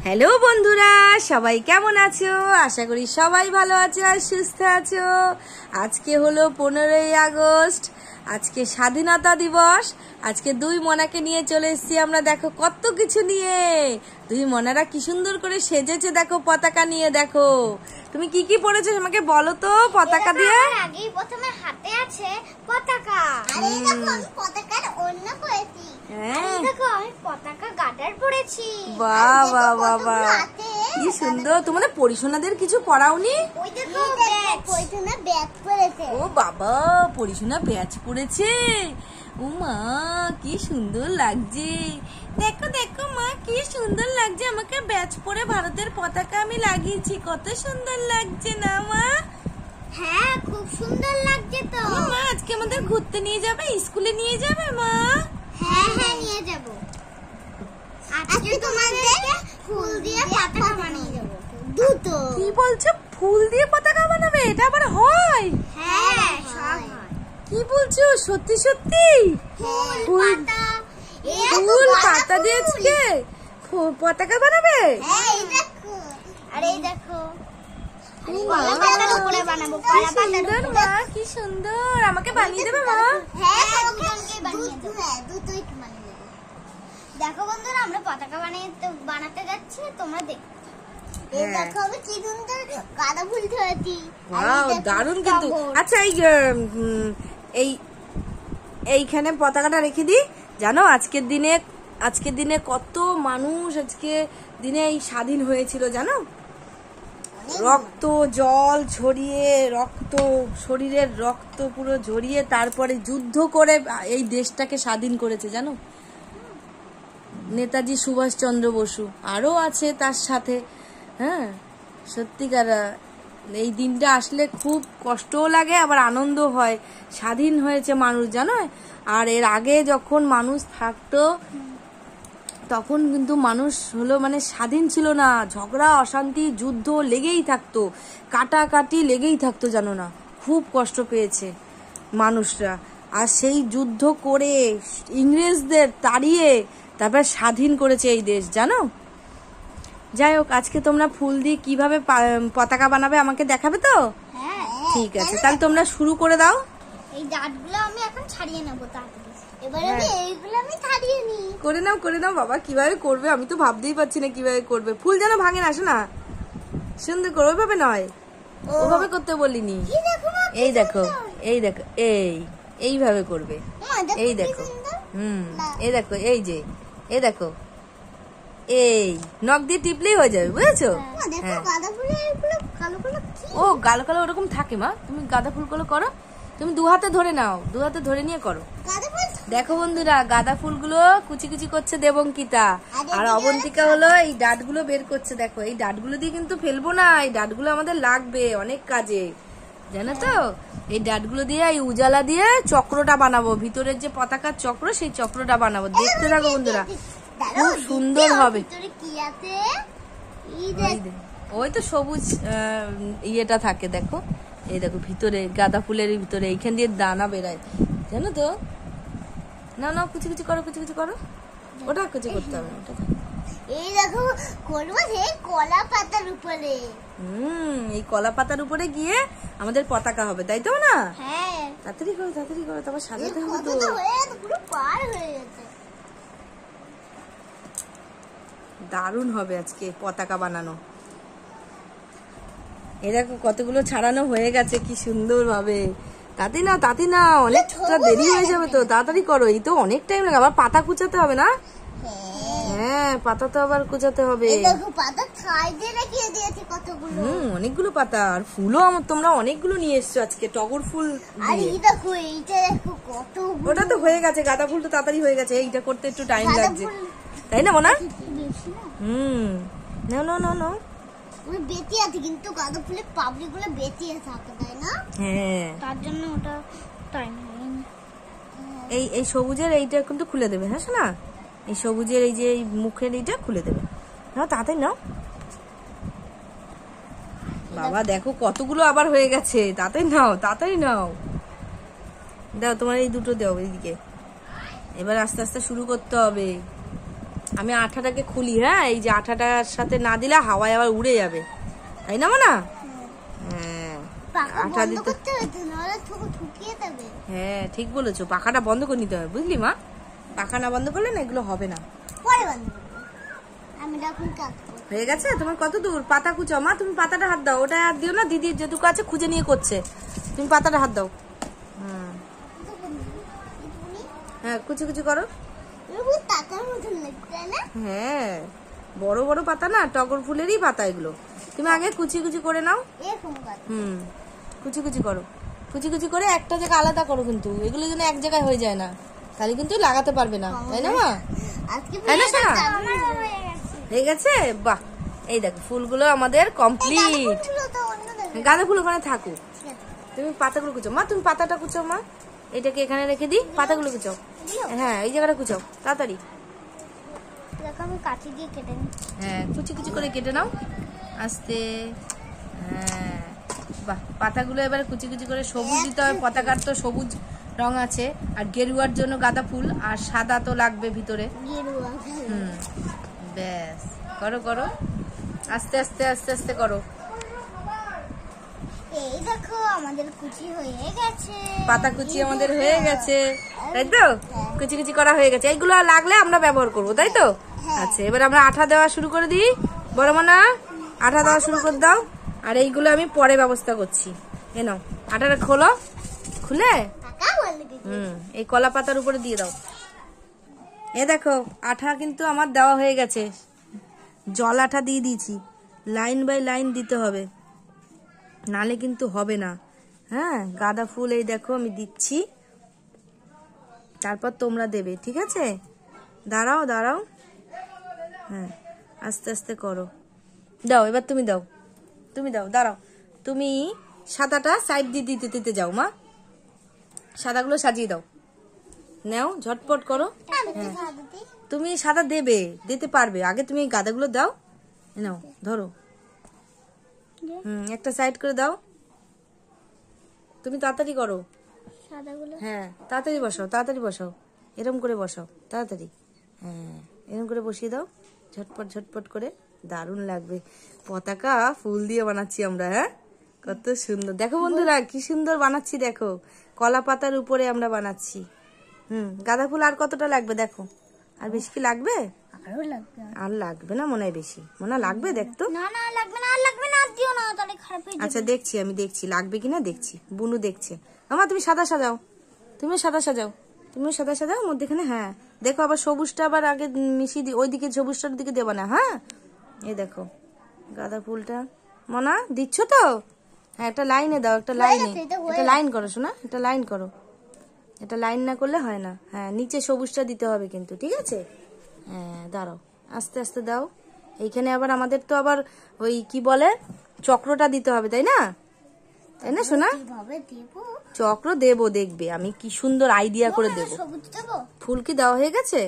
Hello বন্ধুরা, সবাই কেমন আছো? আশা করি সবাই ভালো আছো আর সুস্থ আছো। আজকে হলো 15ই আগস্ট, আজকে স্বাধীনতা দিবস। আজকে দুই মনাকে নিয়ে চলে এসেছি আমরা, দেখো কত কিছু নিয়ে। দুই মনারা কি সুন্দর করে সেজেছে, দেখো পতাকা নিয়ে। দেখো তুমি কি কি পড়েছো আমাকে বলো তো পতাকা দিয়ে। আগেই প্রথমে হাতে আছে পতাকা, আর এই দেখো আমি পতাকার ওড়না পরেছি। হ্যাঁ দেখো আমি পতাকা গার্ডার পরেছি। বাহ বাহ বাহ বাহ, কি সুন্দর। তোমাদের পরিশোনাদের কিছু পড়াওনি? ওই দেখো পরিশোনা ব্যাগ পরেছে। ও বাবা, পরিশোনা ব্যাচ পড়েছে। ও মা কি সুন্দর লাগছে। দেখো দেখো মা কি সুন্দর লাগছে, আমাকে ব্যাচ পরে ভারতের পতাকা আমি লাগিয়েছি। কত সুন্দর লাগছে না মা? হ্যাঁ খুব সুন্দর লাগছে তো। মা আজকে আমাদের ঘুরতে নিয়ে যাবে, স্কুলে নিয়ে যাবে মা? হ্যাঁ হ্যাঁ নিয়ে যাব। আজকে তোমাদেরকে ফুল দিয়ে পতাকা বানিয়ে দেব। দুটো। কি বলছো? ফুল দিয়ে পতাকা বানাবে? এটা আবার হয়? হ্যাঁ সব হয়। কি বলছো? সত্যি সত্যি? ফুল পাতা দিয়ে আজকে পতাকা বানাবে? হ্যাঁ এই দেখো, আর এই দেখো কলা পাতার উপরে বানাবো। কলা পাতার উপরে। মা কি সুন্দর, আমাকে বানিয়ে দেবে মা? হ্যাঁ দুজনকে বানিয়ে দেব। দুটোই বানিয়ে দেব। দেখো বন্ধুরা, আমরা পতাকা বানাতে যাচ্ছি, তোমরা দেখো। এই দেখো আমি কি সুন্দর গাঁদা ফুল ধরেছি। ওয়াও দারুণ কিন্তু। আচ্ছা এই এইখানে পতাকাটা রেখে দিই। জানো আজকের দিনে কত মানুষ আজকে দিনে এই স্বাধীন হয়েছিল জানো? রক্ত জল ঝরিয়ে, শরীরের রক্ত পুরো ঝরিয়ে তারপরে যুদ্ধ করে এই দেশটাকে স্বাধীন করেছে জানো? নেতাজি সুভাষচন্দ্র বসু আরো আছে তার সাথে। হ্যাঁ সত্যিকার এই দিনটা আসলে খুব কষ্টও লাগে আবার আনন্দ হয়। স্বাধীন হয়েছে মানুষ জানো। আর এর আগে যখন মানুষ থাকতো তখন কিন্তু মানুষ হলো মানে স্বাধীন ছিল না, ঝগড়া অশান্তি যুদ্ধ লেগেই থাকতো, কাটাকাটি লেগেই থাকতো জানো না। খুব কষ্ট পেয়েছে মানুষরা। আর সেই যুদ্ধ করে ইংরেজদের তাড়িয়ে তারপর স্বাধীন করেছে এই দেশ জানো। যাই হোক, আজকে তোমরা ফুল দিয়ে কিভাবে পতাকা বানাবে আমাকে দেখাবে তো? হ্যাঁ ঠিক আছে, তাহলে তোমরা শুরু করে দাও। এই ডাটগুলো আমি এখন ছাড়িয়ে নেব তাড়াতাড়ি। এবারে আমি এইগুলো আমি ছাড়িয়ে নি। করে নাও বাবা। কিভাবে করবে আমি তো ভাবতেই পারছি না কিভাবে করবে। ফুল যেন ভাঙে না, আসো না, সুন্দর করে। ওইভাবে নয়, ওভাবে করতে বলিনি। এই দেখো এইভাবে করবে। এই দেখো এই দেখো, এই দেখো, এই নখ দিয়ে টিপলেই হয়ে যাবে, বুঝেছো? হ্যাঁ ও কালো কালো ওরকম থাকে মা। তুমি গাঁদা ফুলগুলো করো, তুমি দু হাতে ধরে নাও, দু হাতে ধরে নিয়ে করো। দেখো বন্ধুরা, গাঁদা ফুলগুলো কুচি কুচি করছে দেবঙ্কিতা, আর অবন্তিকা হলো এই ডাটগুলো বের করছে। দেখো এই ডাটগুলো দিয়ে কিন্তু ফেলবো না, এই ডাটগুলো আমাদের লাগবে অনেক কাজে জানো তো। এই ডাটগুলো দিয়ে এই উজালা দিয়ে চক্রটা বানাবো, ভিতরের যে পতাকার চক্র সেই চক্রটা বানাবো। দেখতে থাকো বন্ধুরা, খুব সুন্দর হবে। ওই তো সবুজ ইয়েটা থাকে দেখো। এই দেখো ভিতরে গাঁদা ফুলের ভিতরে এইখান দিয়ে দানা বেরায় জানো তো। না কুচি কুচি করো, কুচি কুচি করো। ওটা কুচি করতে হবে ওটা। এই দেখো করবো এই কলা পাতার উপরে। এই কলা পাতার উপরে গিয়ে আমাদের পতাকা হবে, তাই তো না? হ্যাঁ তাড়াতাড়ি করো তারপর সাজাতে হবে তো। পুরো পার হয়ে গেছে। দারুণ হবে আজকে পতাকা বানানো। এই দেখো কতগুলো ছাড়ানো হয়ে গেছে কি সুন্দর ভাবে। তাতে না অনেকটা দেরি হয়ে যাবে তো, তাড়াতাড়ি করো। এই তো অনেক টাইম লাগে, আবার পাতা কুচাতে হবে না? হ্যাঁ পাতা তো আবার কুচাতে হবে। অনেকগুলো পাতা আর ফুলও তোমরা অনেকগুলো নিয়ে এসছো আজকে, টগর ফুল। ওটা তো হয়ে গেছে, গাঁদা ফুল তো তাড়াতাড়ি হয়ে গেছে, এইটা করতে একটু টাইম লাগছে তাই না মোনা? না বেঁচে আছে কিন্তু গাঁদা ফুলের পাপড়ি গুলো বেঁচে থাকে তাই না? হ্যাঁ তার জন্য ওটা টাইম হয়নি। এই সবুজের এইটা কিন্তু খুলে দেবে। হ্যাঁ শোনা, এই সবুজের এই যে মুখের এইটা খুলে দেবে। নাও তাড়াতাড়ি নাও বাবা। দেখো কতগুলো আবার হয়ে গেছে, তাড়াতাড়ি নাও। দাও তোমার এই দুটো দাও এইদিকে। এবার আস্তে আস্তে শুরু করতে হবে। আমি আঠাটাকে খুলি। হ্যাঁ, এই যে আঠাটার সাথে না দিলে হাওয়ায় আবার উড়ে যাবে, তাই না মা? হ্যাঁ, আঠা দিতে। হ্যাঁ ঠিক বলেছো, পাখাটা বন্ধ করে নিতে হবে, বুঝলি মা? পাখা না বন্ধ করলে না এগুলো হবে না। হয়ে গেছে তোমার? কত দূর? পাতা কুচাও মা। তুমি পাতাটা হাত দাও, ওটা হাত দিও না, দিদি যেটুকু আছে খুঁজে নিয়ে করছে। তুমি পাতাটা হাত দাও। হ্যাঁ, কুচি কুচি করো। হ্যাঁ, বড় বড় পাতা না, টগর ফুলেরই পাতা এগুলো। তুমি আগে কুচি কুচি করে নাও। কুচি কুচি করো, কুচি কুচি করে একটা জায়গা আলাদা করো, কিন্তু এগুলো যেন এক জায়গায় হয়ে যায় না, তাহলে কিন্তু লাগাতে পারবে না, তাই না মা? তাই না সোনা? হয়ে গেছে? বাহ, এই দেখো ফুলগুলো আমাদের কমপ্লিট। গাঁদা ফুল ওখানে থাকুক, তুমি পাতাগুলো কুচাও মা। তুমি পাতাটা কুচাও মা, এটাকে এখানে রেখে দিই, পাতাগুলো কুচাও। হ্যাঁ, এই জায়গাটা কুচাও তাড়াতাড়ি। হ্যাঁ, কুচি কুচি করে কেটে নাও আস্তে। হ্যাঁ বাহ, পাতাগুলো এবারে কুচি কুচি করে সবুজ দিতে হবে, পতাকার তো সবুজ রং আছে, আর গেরুয়ার জন্য গাঁদা ফুল, আর সাদা তো লাগবে ভিতরে। ব্যাস, করো করো, আস্তে আস্তে আস্তে আস্তে করো। এই দেখো আমাদের কুচি হয়ে গেছে, পাতা কুচি আমাদের হয়ে গেছে, তাই তো? কুচি কুচি করা হয়ে গেছে, এইগুলো লাগলে আমরা ব্যবহার করবো, তাই তো? আচ্ছা, এবার আমরা আঠা দেওয়া শুরু করে দিই। বড় মানা, আঠা দেওয়া শুরু করে দাও। আর এইগুলো আমি পরে ব্যবস্থা করছি। এ নাও, আঠাটা খোলো, খুলে এই কলা পাতার উপরে দিয়ে দাও। এ দেখো, আঠা কিন্তু আমার দেওয়া হয়ে গেছে, জল আঠা দিয়ে দিয়েছি। লাইন বাই লাইন দিতে হবে, নালে কিন্তু হবে না। হ্যাঁ, গাঁদা ফুল এই দেখো আমি দিচ্ছি, তারপর তোমরা দেবে, ঠিক আছে? দাঁড়াও দাঁড়াও, হ্যাঁ আস্তে আস্তে করো। দাও, এবার তুমি দাও, তুমি দাও, দাঁড়াও। তুমি সাদাটা সাইড দিয়ে দিতে দিতে যাও মা, সাদাগুলো সাজিয়ে দাও। নাও, ঝটপট করো। তুমি সাদা দেবে, দিতে পারবে, আগে তুমি এই গাঁদাগুলো দাও। নাও, ধরো। একটা সাইড করে দাও। তুমি তাড়াতাড়ি করো। হ্যাঁ, তাড়াতাড়ি বসাও, তাড়াতাড়ি বসাও, এরকম করে বসাও তাড়াতাড়ি। হ্যাঁ, এরকম করে বসিয়ে দাও, ঝটপট ঝটপট করে। দারুণ লাগবে, পতাকা ফুল দিয়ে বানাচ্ছি আমরা। হ্যাঁ, কত সুন্দর দেখো বন্ধুরা, কি সুন্দর বানাচ্ছি দেখো, কলা পাতার উপরে আমরা বানাচ্ছি। গাঁদা ফুল আর কতটা লাগবে দেখো, আর বেশি কি লাগবে? আর লাগবে না মনে হয়, বেশি মনে হয় লাগবে, দেখতো। আচ্ছা দেখছি, আমি দেখছি লাগবে কিনা দেখছি, বুনু দেখছে। মামা তুমি সাদা সাজাও, তুমিও সাদা সাজাও, তুমিও সাদা সাজাও মধ্যেখানে। হ্যাঁ দেখো, আবার সবুজটা আবার আগে মিশিয়ে দিই, ওইদিকে সবুজটার দিকে দেবো না। হ্যাঁ, এই দেখো গাঁদা ফুলটা মনা দিচ্ছ তো? হ্যাঁ, একটা লাইনে দাও, একটা লাইনে, একটা লাইন করো শোনা, একটা লাইন করো, এটা লাইন না করলে হয় না। হ্যাঁ, নিচে সবুজটা দিতে হবে কিন্তু, ঠিক আছে? হ্যাঁ, দাঁড়াও, আস্তে আস্তে দাও। এইখানে আবার আমাদের তো আবার ওই কি বলে, চক্রটা দিতে হবে, তাই না? তাই না শোনা? চক্র দেবো, দেখবে আমি কি সুন্দর আইডিয়া করে দেবো। ফুল কি দেওয়া হয়ে গেছে?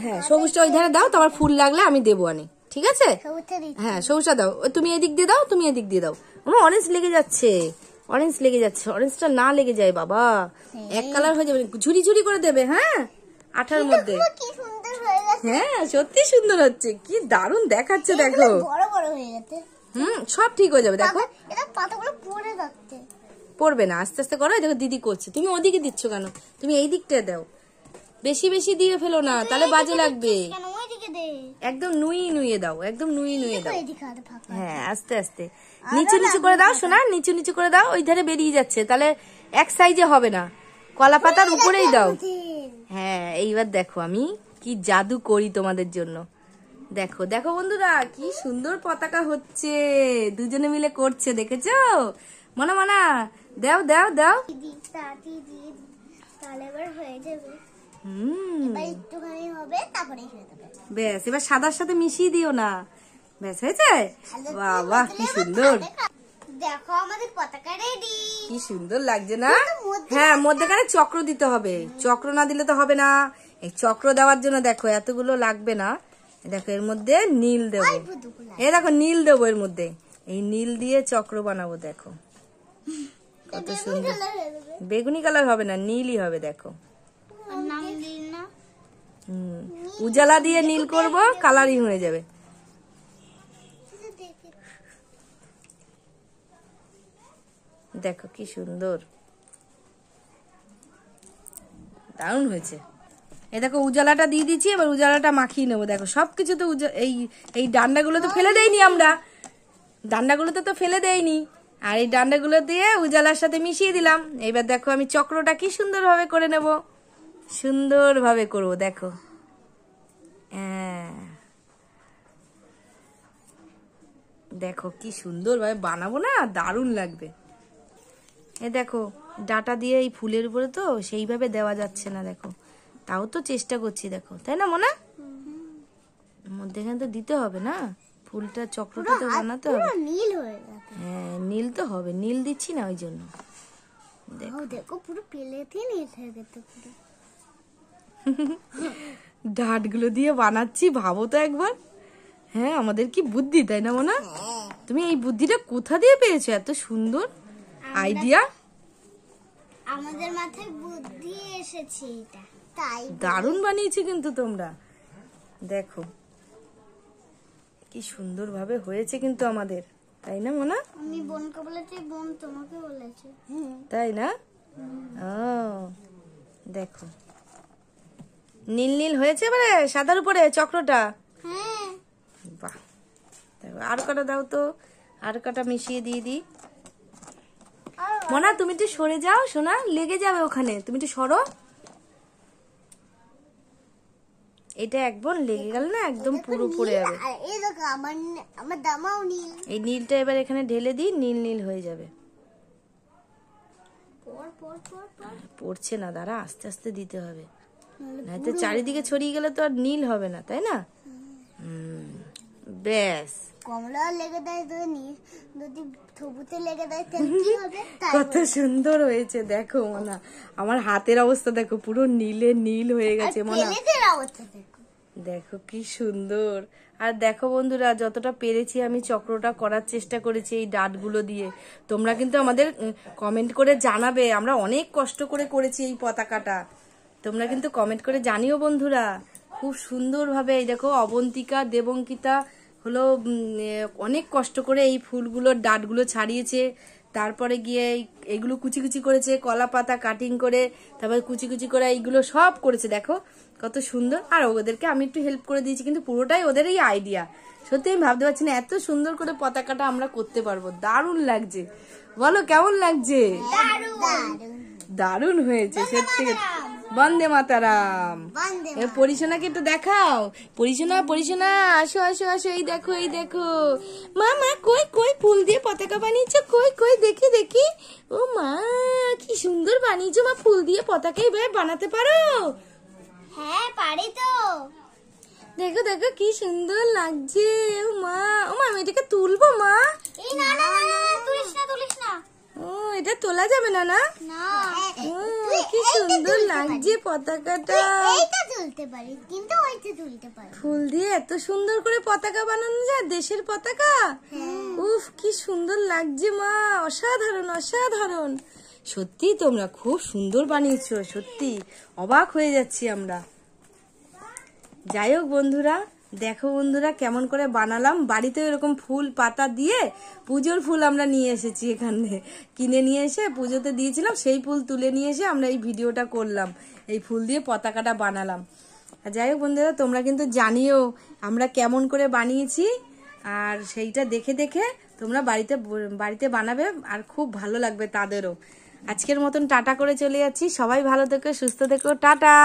হ্যাঁ, সবুজটা ওই ধারে দাও, তোমার ফুল লাগলে আমি দেবো আনি, ঠিক আছে? হ্যাঁ, সবুজটা দাও, তুমি এদিক দিয়ে দাও, তুমি এদিক দিয়ে দাও। আমার অরেঞ্জ লেগে যাচ্ছে, অরেঞ্জ লেগে যাচ্ছে, অরেঞ্জটা না লেগে যায় বাবা, এক কালার হয়ে যাবে। ঝুরি ঝুরি করে দেবে, হ্যাঁ, আঠার মধ্যে। হ্যাঁ, সত্যি সুন্দর হচ্ছে, কি দারুণ দেখাচ্ছে দেখো। সব ঠিক হয়ে যাবে দেখো। পড়বে না, আস্তে আস্তে করো। দেখো দিদি করছে, তুমি ওদিকে দিচ্ছ কেন? তুমি এই দিকটা দাও, বেশি বেশি দিয়ে ফেলো না, তাহলে বাজে লাগবে। একদম নুয়ে নুয়ে দাও, একদম নুয়ে নুয়ে দাও। হ্যাঁ, আস্তে আস্তে নিচু নিচু করে দাও সোনা, নিচু নিচু করে দাও, ওই ধারে বেরিয়ে যাচ্ছে, তাহলে এক সাইজে হবে না। কলা পাতার উপরেই দাও। হ্যাঁ, এইবার দেখো আমি কি জাদু করি তোমাদের জন্য। দেখো দেখো বন্ধুরা, কি সুন্দর পতাকা হচ্ছে, দুজনে মিলে করছে, দেখেছো? মনা মনা দাও দাও দাও। ব্যাস, এবার সাদার সাথে মিশিয়ে দিও না, ব্যাস হয়েছে। বাবা কি সুন্দর, দেখো আমাদের পতাকা রেডি, কি সুন্দর লাগছে না? হ্যাঁ, মধ্যেখানে চক্র দিতে হবে, চক্র না দিলে তো হবে না। এই চক্র দেওয়ার জন্য দেখো এতগুলো লাগবে না, দেখো এর মধ্যে নীল দেবো, এই দেখো নীল দেবো এর মধ্যে, এই নীল দিয়ে চক্র বানাবো। দেখো কত সুন্দর, বেগুনি কালার হবে না, নীলই হবে। দেখো উজালা দিয়ে নীল করব, কালারিং হয়ে যাবে। দেখো কি সুন্দর, দারুণ হয়েছে। এই দেখো উজালাটা দিয়ে দিচ্ছি, এবার উজালাটা মাখিয়ে নেবো। দেখো সবকিছু তো এই ডান্ডাগুলো তো ফেলে দেয়নি আমরা, ডান্ডাগুলোতে তো ফেলে দেয়নি, আর এই ডান্ডাগুলো দিয়ে উজালার সাথে মিশিয়ে দিলাম। এবার দেখো আমি চক্রটা কি সুন্দরভাবে করে নেব, সুন্দরভাবে করব। দেখো দেখো কি সুন্দরভাবে বানাবো না, দারুণ লাগবে। এ দেখো ডাটা দিয়ে এই ফুলের উপরে তো সেইভাবে দেওয়া যাচ্ছে না, দেখো তাও তো চেষ্টা করছি, দেখো তাই না মোনা? মধ্যেখানে তো দিতে হবে না, ফুলটা চক্রটা তো বানাতে হবে। নীল হয়ে যাবে। হ্যাঁ নীল তো হবে, নীল দিচ্ছি না ওই জন্য। দেখো পুরো প্লেটে নীল হয়ে গেছে পুরো। ডাটগুলো দিয়ে বানাচ্ছি, ভাবো তো একবার। হ্যাঁ আমাদের কি বুদ্ধি, তাই না মোনা? তুমি এই বুদ্ধিটা কোথা দিয়ে পেয়েছো, এত সুন্দর আইডিয়া? আমাদের মাথায় বুদ্ধি এসেছে, এটা তাই দারুণ বানিয়েছি কিন্তু তোমরা। দেখো কি সুন্দর ভাবে হয়েছে কিন্তু আমাদের, তাই না মোনা? আমি বোনকে বলেছি, বোন তোমাকে বলেছে। তাই না? ও দেখো নীল নীল হয়েছে এবারে সাদার উপরে চক্রটা। হ্যাঁ বাহ, আর কটা দাও তো, আর কটা মিশিয়ে দিয়ে দিই। মোনা তুমি একটু সরে যাও, সোনা লেগে যাবে ওখানে, তুমি একটু সরো। এটা একবার লেগে গেল না একদম পুরো পড়ে যাবে। এই দেখো আমার দামাও নীল। এই নীলটা এবার এখানে ঢেলে দিই, নীল নীল হয়ে যাবে। পড়ছে না, দাঁড়া আস্তে আস্তে দিতে হবে, নয়তো চারিদিকে ছড়িয়ে গেলে তো আর নীল হবে না, তাই না? ব্যাস, কমলা লেগে দেয় তো নীল, যদি থবুতে লেগে দেয় তাহলে কি হবে? কত সুন্দর হয়েছে দেখো মোনা, আমার হাতের অবস্থা দেখো পুরো নীলে নীল হয়ে গেছে মোনা। দেখো কি সুন্দর। আর দেখো বন্ধুরা, যতটা পেরেছি আমি চক্রটা করার চেষ্টা করেছি এই ডাটগুলো দিয়ে। তোমরা কিন্তু আমাদের কমেন্ট করে জানাবে, আমরা অনেক কষ্ট করে করেছি এই পতাকাটা, তোমরা কিন্তু কমেন্ট করে জানিও বন্ধুরা। খুব সুন্দরভাবে এই দেখো অবন্তিকা দেবঙ্কিতা হলো অনেক কষ্ট করে এই ফুলগুলোর ডাটগুলো ছাড়িয়েছে, তারপরে গিয়ে এইগুলো কুচি কুচি করেছে, কলা পাতা কাটিং করে, তারপরে কুচি কুচি করে এইগুলো সব করেছে। দেখো কত সুন্দর। আর ওদেরকে আমি একটু হেল্প করে দিয়েছি, কিন্তু পুরোটাই ওদের এই আইডিয়া। সত্যি আমি ভাবতে পারছি না এত সুন্দর করে পতাকাটা আমরা করতে পারবো। দারুণ লাগছে, বলো কেমন লাগছে? দারুণ হয়েছে সত্যি। বন্দে মাতারাম। পরিশোনাকে একটু দেখাও, পরিশোনা পরিশোনা আসো আসো আসো, এই দেখো এই দেখো। মা মা কই কই ফুল দিয়ে পতাকা বানিয়েছো, কই কই দেখি দেখি। ও মা কি সুন্দর বানিয়েছো মা, ফুল দিয়ে পতাকা এভাবে বানাতে পারো? হ্যাঁ পারি তো। দেখো দেখো কি সুন্দর লাগছে। ও মা, ও মা আমি এটাকে তুলবো মা? এই না না না, তুলিস না তুলিস না। ও এটা তোলা যাবে না? না না, কি সুন্দর লাগছে পতাকাটা। এইটা তুলতে পারি, কিন্তু ওইটা তুলতে পারি। ফুল দিয়ে এত সুন্দর করে পতাকা বানানো যায়, দেশের পতাকা। উফ কি সুন্দর লাগছে মা, অসাধারণ অসাধারণ। সত্যি তোমরা খুব সুন্দর বানিয়েছো, সত্যি অবাক হয়ে যাচ্ছি আমরা। যাই হোক বন্ধুরা, দেখো বন্ধুরা কেমন করে বানালাম। বাড়িতে এরকম ফুল পাতা দিয়ে পুজোর ফুল আমরা নিয়ে এসেছি, এখানে কিনে নিয়ে এসে পুজোতে দিয়েছিলাম, সেই ফুল তুলে নিয়ে এসে আমরা এই ভিডিওটা করলাম, এই ফুল দিয়ে পতাকাটা বানালাম। আর যাই হোক বন্ধুরা, তোমরা কিন্তু জানিও আমরা কেমন করে বানিয়েছি, আর সেইটা দেখে দেখে তোমরা বাড়িতে বানাবে, আর খুব ভালো লাগবে তাদেরও। আজকের মতন টাটা করে চলে যাচ্ছি, সবাই ভালো থেকো সুস্থ থেকো, টাটা।